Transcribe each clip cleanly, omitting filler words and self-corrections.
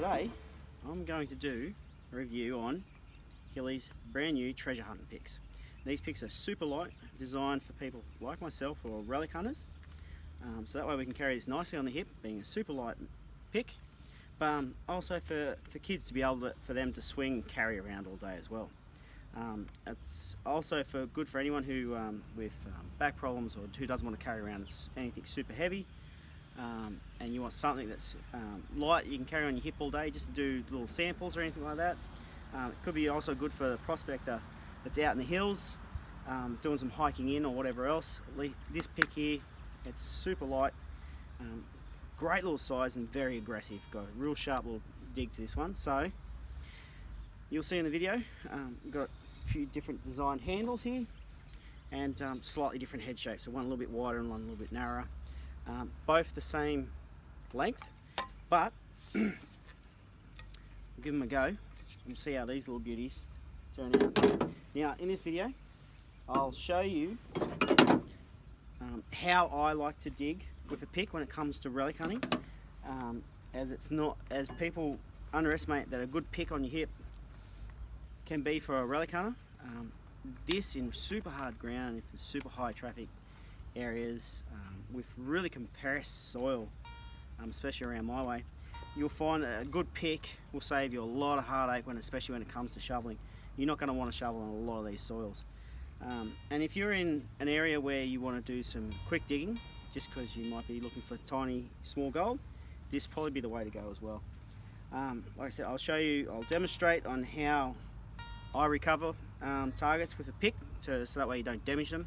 today I'm going to do a review on Hilly's brand new treasure hunting picks. These picks are super light, designed for people like myself or relic hunters. So that way we can carry this nicely on the hip, being a super light pick, but also for kids to be able to, for them to swing and carry around all day as well. It's also good for anyone who with back problems or who doesn't want to carry around anything super heavy, and you want something that's light you can carry on your hip all day just to do little samples or anything like that. It could be also good for the prospector that's out in the hills doing some hiking in or whatever else. This pick here, it's super light, great little size and very aggressive. Got a real sharp little dig to this one. So you'll see in the video, we've got a few different designed handles here and slightly different head shapes. So one a little bit wider and one a little bit narrower. Both the same length, but we'll give them a go and see how these little beauties turn out. Now in this video I'll show you how I like to dig with a pick when it comes to relic hunting, as people underestimate that a good pick on your hip can be for a relic hunter. This in super hard ground, in super high traffic areas, with really compressed soil, especially around my way, you'll find that a good pick will save you a lot of heartache, especially when it comes to shoveling. You're not going to want to shovel on a lot of these soils. And if you're in an area where you want to do some quick digging, just because you might be looking for tiny, small gold, this will probably be the way to go as well. Like I said, I'll demonstrate on how I recover targets with a pick, so that way you don't damage them.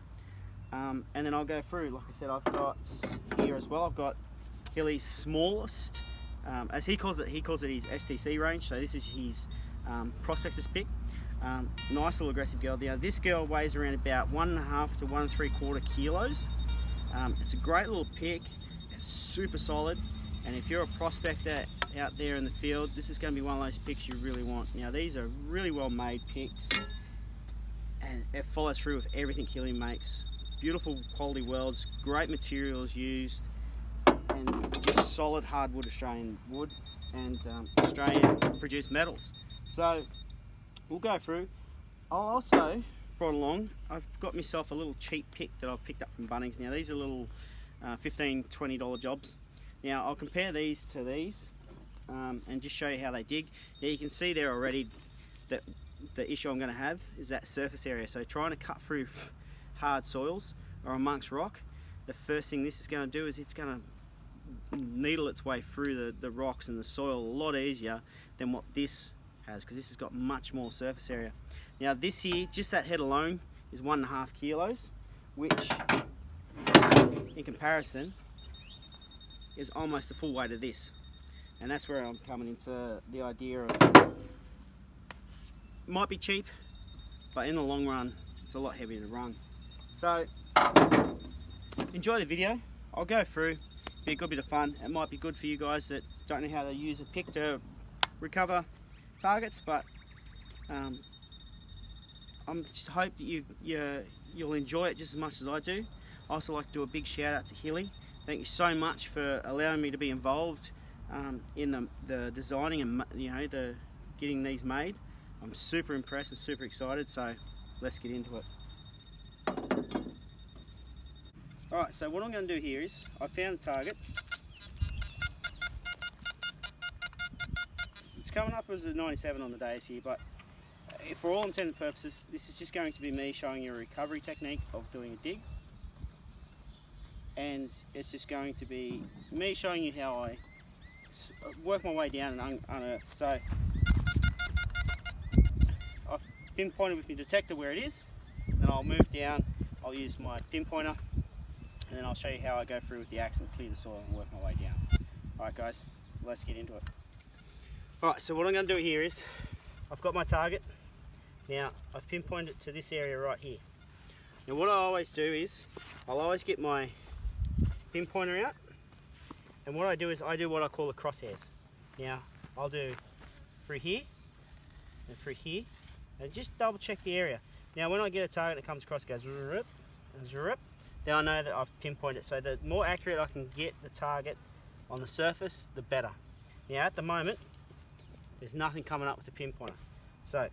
And then I'll go through, like I said, I've got here as well, I've got Hilly's smallest, as he calls it his STC range, so this is his prospector's pick. Nice little aggressive girl. Now this girl weighs around about 1.5 to 1 3/4 kilos. It's a great little pick, it's super solid, and if you're a prospector out there in the field, this is going to be one of those picks you really want. Now these are really well made picks, and it follows through with everything Hilly makes. Beautiful quality welds, great materials used, and just solid hardwood Australian wood and Australian produced metals. So we'll go through. I'll also brought along, I've got myself a little cheap pick that I've picked up from Bunnings. Now these are little $15, $20 jobs. Now I'll compare these to these and just show you how they dig. Now you can see there already that the issue I'm going to have is that surface area. So trying to cut through hard soils or amongst rock, the first thing this is going to do is it's going to needle its way through the rocks and the soil a lot easier than what this has, because this has got much more surface area. Now this here, just that head alone, is 1.5 kilos, which in comparison is almost the full weight of this. And that's where I'm coming into the idea of, might be cheap, but in the long run it's a lot heavier to run. So enjoy the video. I'll go through, be a good bit of fun. It might be good for you guys that don't know how to use a pick to recover targets, but I'm just hope that you'll enjoy it just as much as I do. I also like to do a big shout out to Hilly. Thank you so much for allowing me to be involved in the designing and the getting these made. I'm super impressed and super excited, so let's get into it. Alright, so what I'm going to do here is, I found a target. It's coming up as a 97 on the days here, but for all intended purposes, this is just going to be me showing you a recovery technique of doing a dig. And it's just going to be me showing you how I work my way down and unearth. So I've pinpointed with my detector where it is, then I'll move down, I'll use my pinpointer, and then I'll show you how I go through with the axe and clear the soil and work my way down. Alright guys, let's get into it. Alright, so what I'm going to do here is, I've got my target. Now I've pinpointed it to this area right here. Now what I always do is, I'll always get my pinpointer out, and what I do is I do what I call the crosshairs. Now I'll do through here and through here, and just double check the area. Now when I get a target that comes across, it goes zrup and zrup, then I know that I've pinpointed it. So the more accurate I can get the target on the surface, the better. Now at the moment, There's nothing coming up with the pinpointer. So,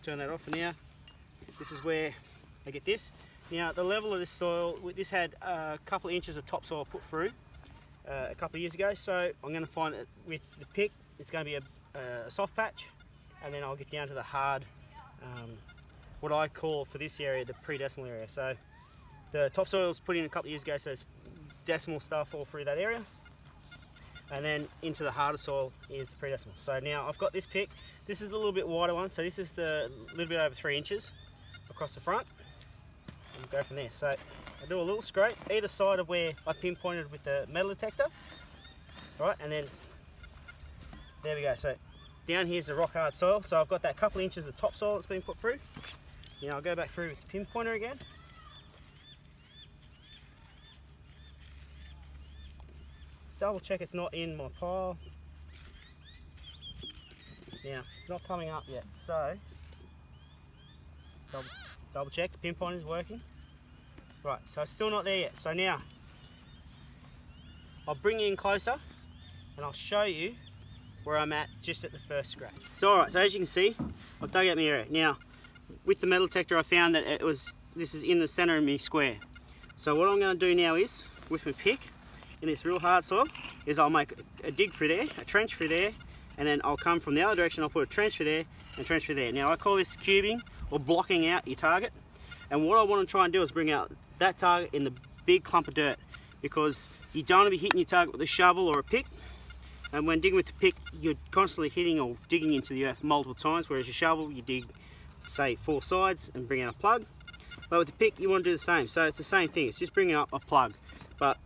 turn that off for now. This is where I get this. Now, the level of this soil, this had a couple of inches of topsoil put through a couple of years ago, so I'm going to find that with the pick, it's going to be a soft patch, and then I'll get down to the hard, what I call for this area, the pre-decimal area. So, the topsoil was put in a couple of years ago, so there's decimal stuff all through that area. And then into the harder soil is the pre-decimal. So now I've got this pick. This is a little bit wider one, so this is the little bit over 3 inches across the front. And we'll go from there. So I do a little scrape either side of where I pinpointed with the metal detector. Right, and then there we go. So down here's the rock hard soil. So I've got that couple of inches of topsoil that's been put through. Now I'll go back through with the pinpointer again. Double check it's not in my pile. Now, it's not coming up yet, so double check, the pinpointer is working. Right, so it's still not there yet. So now, I'll bring you in closer and I'll show you where I'm at just at the first scratch. So alright, so as you can see, I've dug out my area. Now, with the metal detector I found that this is in the center of my square. So what I'm going to do now is, with my pick, in this real hard soil, is I'll make a dig through there, a trench through there, and then I'll come from the other direction, I'll put a trench through there and a trench through there. Now I call this cubing or blocking out your target, and what I want to try and do is bring out that target in the big clump of dirt, because you don't want to be hitting your target with a shovel or a pick, and when digging with the pick you're constantly hitting or digging into the earth multiple times, whereas your shovel you dig say 4 sides and bring out a plug, but with the pick you want to do the same. So it's the same thing, it's just bringing up a plug, but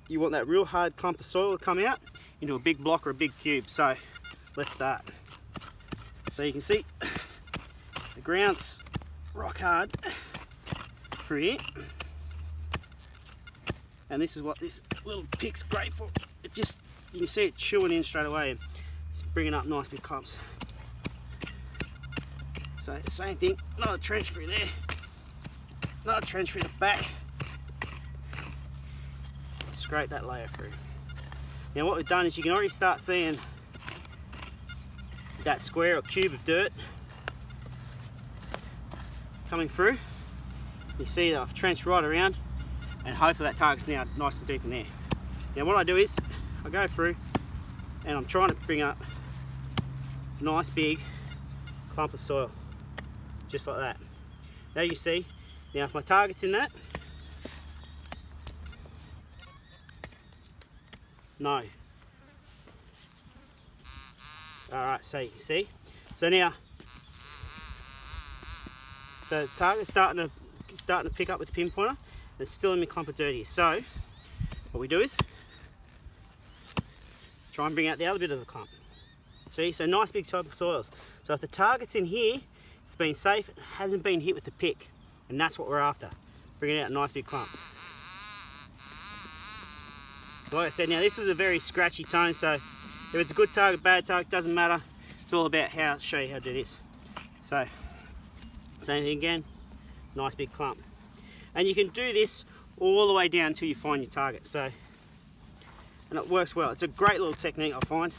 you want that real hard clump of soil to come out into a big block or a big cube. So let's start. So you can see the ground's rock hard through here, and this is what this little pick's great for. It just, you can see it chewing in straight away and it's bringing up nice big clumps. So the same thing, another trench through there, another trench through the back. Scrape that layer through. Now what we've done is you can already start seeing that square or cube of dirt coming through. You see that I've trenched right around, and hopefully that target's now nice and deep in there. Now what I do is I go through and I'm trying to bring up a nice big clump of soil, just like that. Now you see, now if my target's in that, no. Alright, so you can see. So now, so the target's starting to pick up with the pinpointer. It's still in my clump of dirt here. So what we do is try and bring out the other bit of the clump. See, so nice big type of soils. So if the target's in here, it's been safe, it hasn't been hit with the pick, and that's what we're after. Bringing out nice big clumps. Like I said, now this was a very scratchy tone, so if it's a good target, bad target, doesn't matter. It's all about how to show you how to do this. So, same thing again, nice big clump. And you can do this all the way down until you find your target. So, and it works well. It's a great little technique, I find.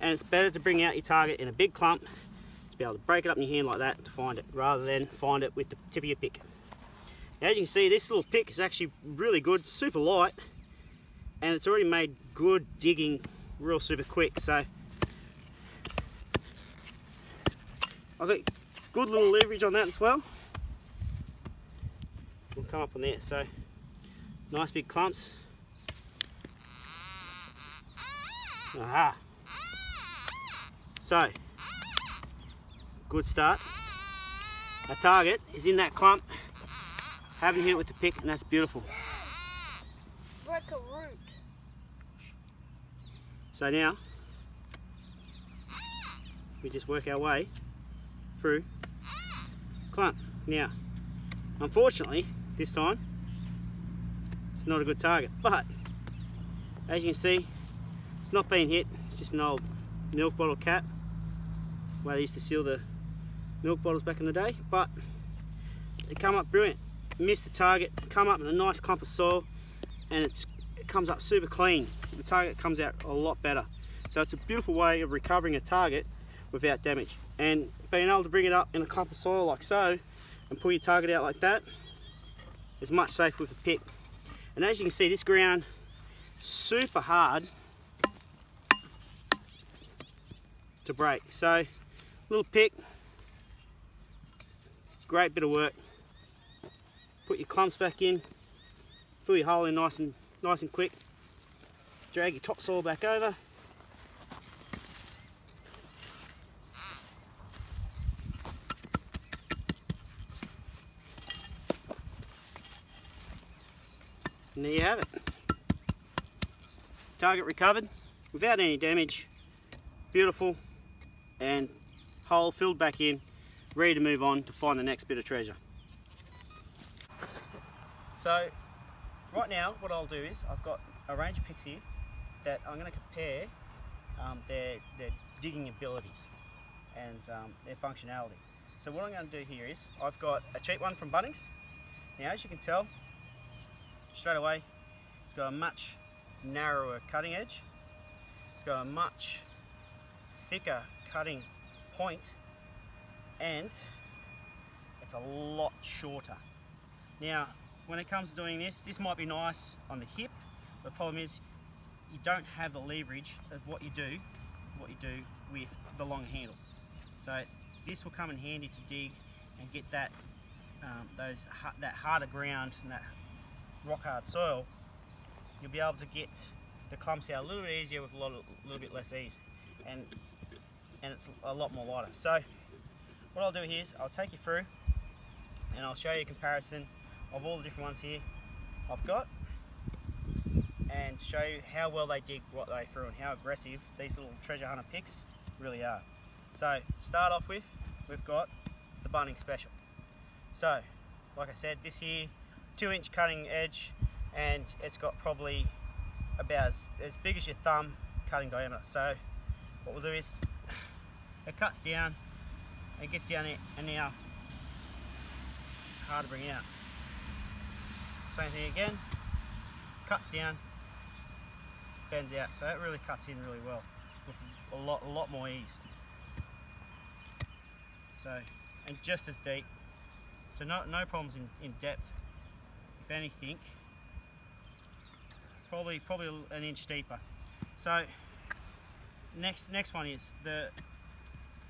And it's better to bring out your target in a big clump, to be able to break it up in your hand like that to find it, rather than find it with the tip of your pick. Now, as you can see, this little pick is actually really good, super light, and it's already made good digging real super quick. So I've got good little leverage on that as well. We'll come up on there. So nice big clumps. Aha. So good start. Our target is in that clump. Haven't hit it with the pick, and that's beautiful. Break a root. So now we just work our way through clump. Now, unfortunately, this time it's not a good target, but as you can see, it's not being hit. It's just an old milk bottle cap, where they used to seal the milk bottles back in the day. But they come up brilliant. Missed the target, come up in a nice clump of soil, and it's comes up super clean. The target comes out a lot better. So it's a beautiful way of recovering a target without damage. And being able to bring it up in a clump of soil like so and pull your target out like that is much safer with a pick. And as you can see, this ground super hard to break. So little pick, great bit of work. Put your clumps back in, fill your hole in nice and quick. Drag your topsoil back over. And there you have it. Target recovered without any damage. Beautiful, and hole filled back in, ready to move on to find the next bit of treasure. So right now what I'll do is I've got a range of picks here that I'm going to compare their digging abilities and their functionality. So what I'm going to do here is I've got a cheap one from Bunnings. Now as you can tell straight away, it's got a much narrower cutting edge, it's got a much thicker cutting point, and it's a lot shorter. Now when it comes to doing this might be nice on the hip, but the problem is you don't have the leverage of what you do with the long handle. So this will come in handy to dig and get that that harder ground and that rock hard soil. You'll be able to get the clumps out a little bit easier with a little bit less ease, and it's a lot more lighter. So what I'll do here is I'll take you through and I'll show you a comparison of all the different ones here I've got, and show you how well they dig what they through and how aggressive these little treasure hunter picks really are. So start off with, we've got the Bunnings Special. So like I said, this here 2-inch cutting edge, and it's got probably about as big as your thumb cutting diameter. So what we'll do is it cuts down, it gets down there, and now hard to bring out. Same thing again, cuts down, bends out, so it really cuts in really well with a lot more ease. So, and just as deep, so no problems in depth. If anything, probably an inch deeper. So next one is the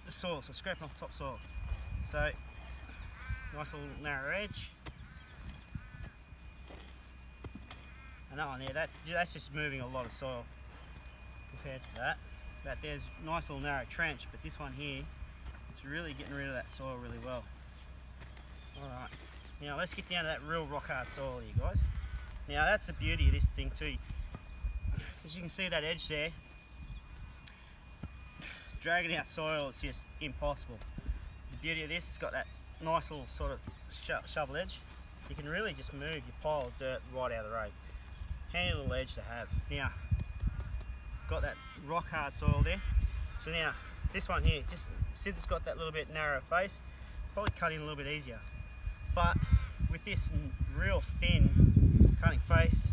soil, so scraping off topsoil. So nice little narrow edge. And that one there, that's just moving a lot of soil compared to that. That there's a nice little narrow trench, but this one here is really getting rid of that soil really well. Alright, now let's get down to that real rock hard soil here, guys. Now that's the beauty of this thing too. As you can see that edge there, dragging out soil is just impossible. The beauty of this, it's got that nice little sort of shovel edge. You can really just move your pile of dirt right out of the road. Handy little edge to have. Now, got that rock hard soil there. So now, this one here, just since it's got that little bit narrow face, probably cut in a little bit easier. But with this real thin cutting face,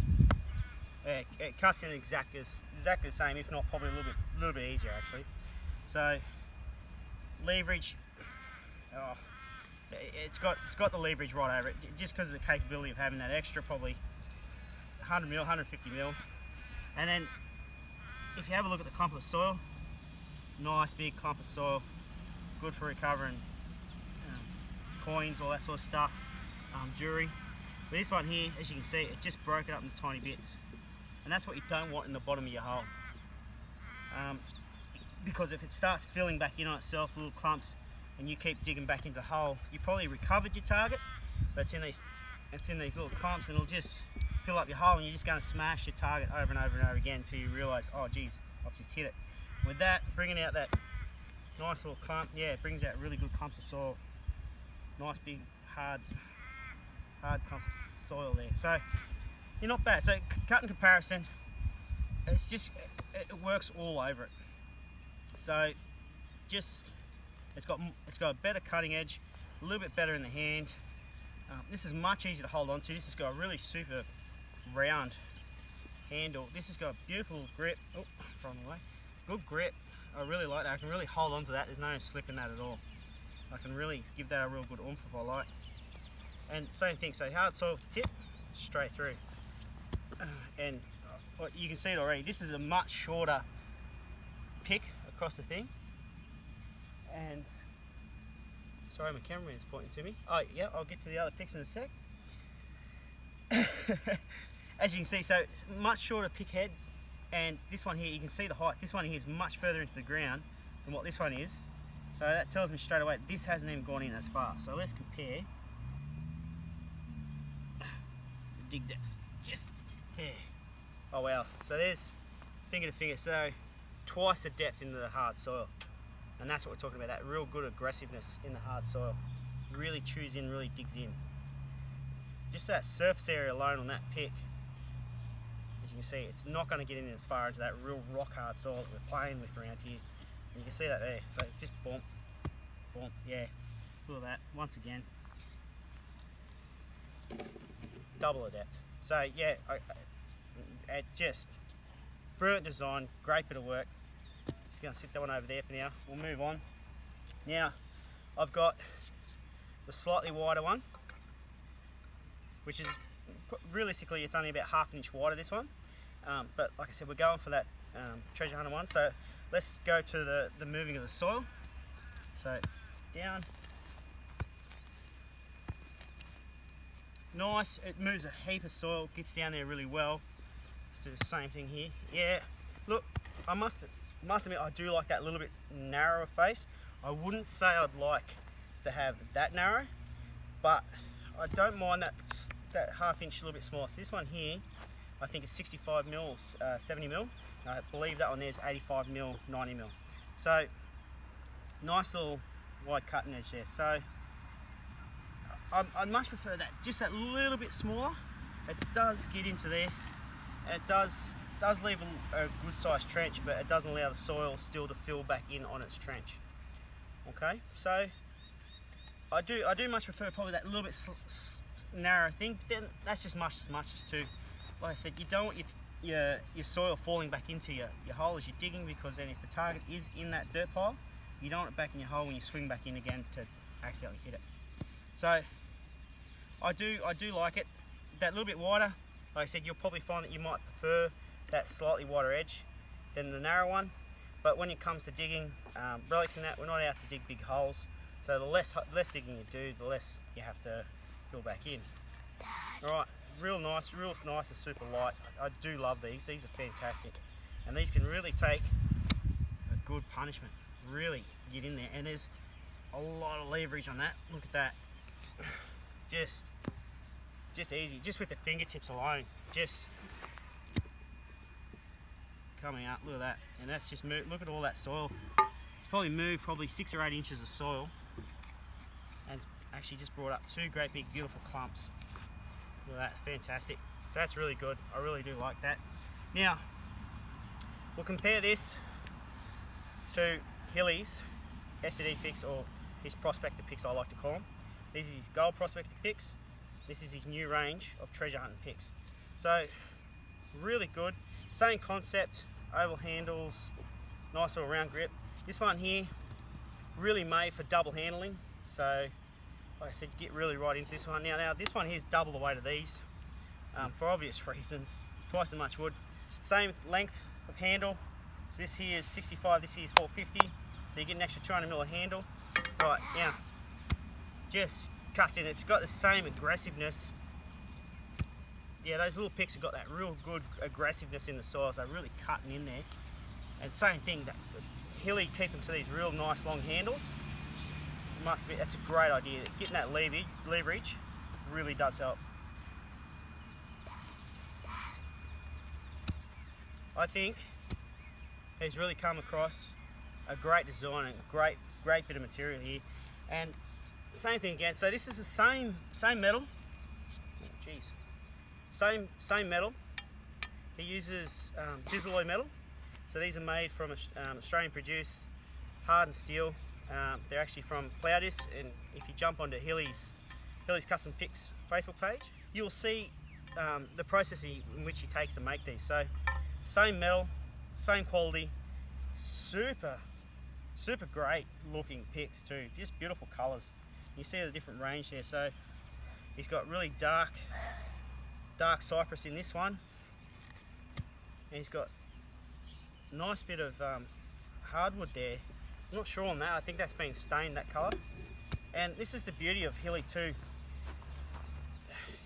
it cuts in exactly the same, if not probably a little bit easier actually. So leverage, it's got the leverage right over it, just because of the capability of having that extra probably 100 mil, 150 mil. And then if you have a look at the clump of soil, nice big clump of soil, good for recovering coins, all that sort of stuff, jewelry. But this one here, as you can see, it just broke it up into tiny bits, and that's what you don't want in the bottom of your hole, because if it starts filling back in on itself, little clumps, and you keep digging back into the hole, you probably recovered your target, but it's in these little clumps, and it'll just fill up your hole, and you're just going to smash your target over and over and over again until you realise, oh geez, I've just hit it. With that, bringing out that nice little clump, yeah, it brings out really good clumps of soil. Nice big hard clumps of soil there. So you're not bad. So cut in comparison, it's just it works all over it. So just it's got a better cutting edge, a little bit better in the hand. This is much easier to hold on to. This has got a really super round handle. This has got a beautiful grip. Oh, from the way. Good grip. I really like that. I can really hold on to that. There's no slip in that at all. I can really give that a real good oomph if I like. And same thing, so hard soil tip, straight through. And you can see it already. This is a much shorter pick across the thing. And sorry, my cameraman's pointing to me. Oh yeah, I'll get to the other picks in a sec. As you can see, so it's much shorter pick head, and this one here, you can see the height. This one here is much further into the ground than what this one is. So that tells me straight away this hasn't even gone in as far. So let's compare the dig depths. Just there. Oh wow. So there's finger to finger. So twice the depth into the hard soil. And that's what we're talking about, that real good aggressiveness in the hard soil. Really chews in, really digs in. Just that surface area alone on that pick, as you can see, it's not going to get in as far into that real rock hard soil that we're playing with around here. And you can see that there. So just bump, bump, yeah. Look at that, once again. Double the depth. So yeah, just brilliant design, great bit of work. Just going to sit that one over there for now. We'll move on. Now, I've got the slightly wider one, which is realistically it's only about half an inch wider, this one. But like I said, we're going for that treasure hunter one. So let's go to the moving of the soil. So down. Nice, it moves a heap of soil, gets down there really well. Let's do the same thing here. Yeah, look, I must admit I do like that little bit narrower face. I wouldn't say I'd like to have that narrow, but I don't mind that half inch a little bit smaller. So this one here, I think is 65 mil, 70 mil. I believe that one there is 85 mil, 90 mil. So nice little wide cutting edge there. So I'd much prefer that, just that little bit smaller. It does get into there. It does leave a good sized trench, but it doesn't allow the soil still to fill back in on its trench. Okay, so I do much prefer probably that little bit narrow thing. Then that's just much as too. Like I said, you don't want your soil falling back into your hole as you're digging, because then if the target is in that dirt pile, you don't want it back in your hole when you swing back in again to accidentally hit it. So I do like it. That little bit wider, like I said, you'll probably find that you might prefer that slightly wider edge than the narrow one. But when it comes to digging relics and that, we're not out to dig big holes. So the less digging you do, the less you have to fill back in. Alright, real nice and super light. I do love these. These are fantastic. And these can really take a good punishment. Really get in there. And there's a lot of leverage on that. Look at that. Just easy. Just with the fingertips alone. Just coming out. Look at that. And that's just moved. Look at all that soil. It's probably moved 6 or 8 inches of soil. And actually just brought up two great big beautiful clumps. Look at that, fantastic. So that's really good. I really do like that. Now, we'll compare this to Hilly's STD picks, or his prospector picks I like to call them. These are his gold prospector picks. This is his new range of treasure hunting picks. So, really good. Same concept, oval handles, nice little round grip. This one here, really made for double handling. So, like I said, you get really right into this one. Now this one here is double the weight of these, for obvious reasons. Twice as much wood. Same length of handle. So this here is 65, this here is 450. So you get an extra 200 mil of handle. Right, now, just cuts in. It's got the same aggressiveness. Yeah, those little picks have got that real good aggressiveness in the soil, so really cutting in there. And same thing, that Hilly keeping to these real nice long handles. Must be, that's a great idea. Getting that leverage really does help. I think he's really come across a great design and a great bit of material here. And same thing again. So this is the same metal. Oh, geez. Same metal. He uses bisalloy metal. So these are made from Australian produced hardened steel. They're actually from Plowdis, and if you jump onto Hilly's Custom Picks Facebook page, you'll see the process in which he takes to make these. So same metal, same quality, super great looking picks too, just beautiful colours. You see the different range here. So he's got really dark cypress in this one, and he's got a nice bit of hardwood there. I'm not sure on that, I think that's been stained that colour. And this is the beauty of Hilly too.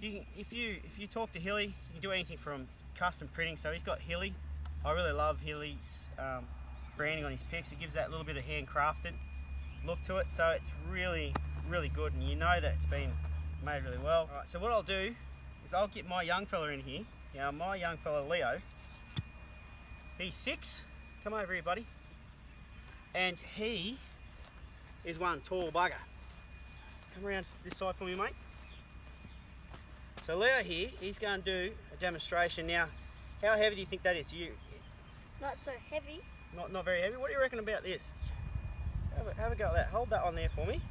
If you talk to Hilly, you can do anything from custom printing. So he's got Hilly. I really love Hilly's branding on his picks. It gives that little bit of handcrafted look to it. So it's really good, and you know that it's been made really well. Alright, so what I'll do is I'll get my young fella in here. Now my young fella Leo, he's 6. Come over here, buddy. And he is one tall bugger. Come around this side for me, mate. So Leo here, he's going to do a demonstration. Now, how heavy do you think that is? Not so heavy. Not very heavy. What do you reckon about this? Have a go at that. Hold that on there for me.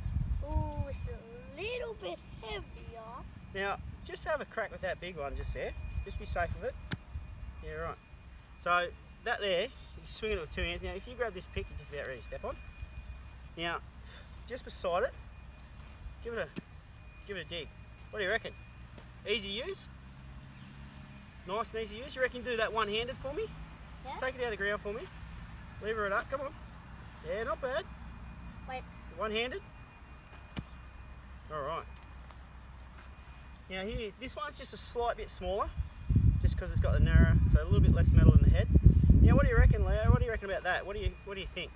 Ooh, it's a little bit heavier. Now, just have a crack with that big one just there. Just be safe with it. Yeah, right. So that there, you swing it with 2 hands. Now, if you grab this pick, you're just about ready to step on. Now, just beside it, give it a dig. What do you reckon? Easy to use? Nice and easy to use. You reckon you do that one-handed for me? Yeah. Take it out of the ground for me. Lever it up, come on. Yeah, not bad. Wait. One-handed. Alright. Now here, this one's just a slight bit smaller, just because it's got the narrow, so a little bit less metal in the head. Now what do you reckon, Leo? What do you reckon about that? What do you think?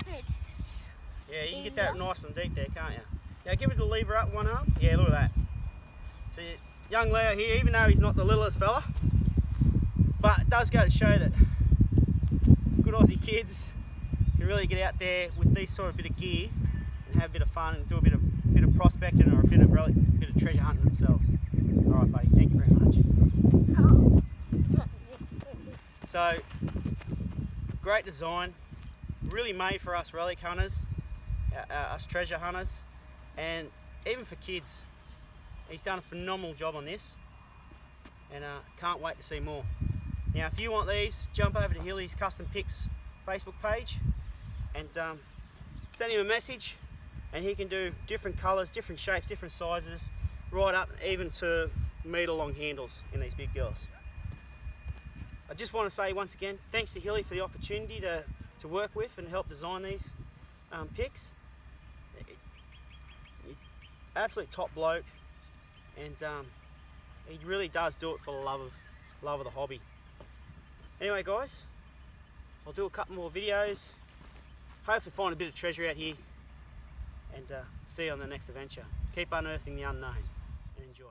It's Yeah, you can get that nice and deep there, can't you? Now give it a lever up, one arm. Yeah, look at that. So young Leo here, even though he's not the littlest fella, but it does go to show that good Aussie kids can really get out there with these sort of bit of gear and have a bit of fun and do a bit of prospecting or a bit of treasure hunting themselves. All right, buddy. Thank you very much. So great design, really made for us relic hunters, us treasure hunters, and even for kids. He's done a phenomenal job on this, and can't wait to see more. Now if you want these, jump over to Hilly's Custom Picks Facebook page and send him a message, and he can do different colours, different shapes, different sizes, right up even to metre long handles in these big girls. I just want to say once again, thanks to Hilly for the opportunity to work with and help design these picks. Absolute top bloke, and he really does do it for the love of the hobby. Anyway guys, I'll do a couple more videos, hopefully find a bit of treasure out here, and see you on the next adventure. Keep unearthing the unknown and enjoy.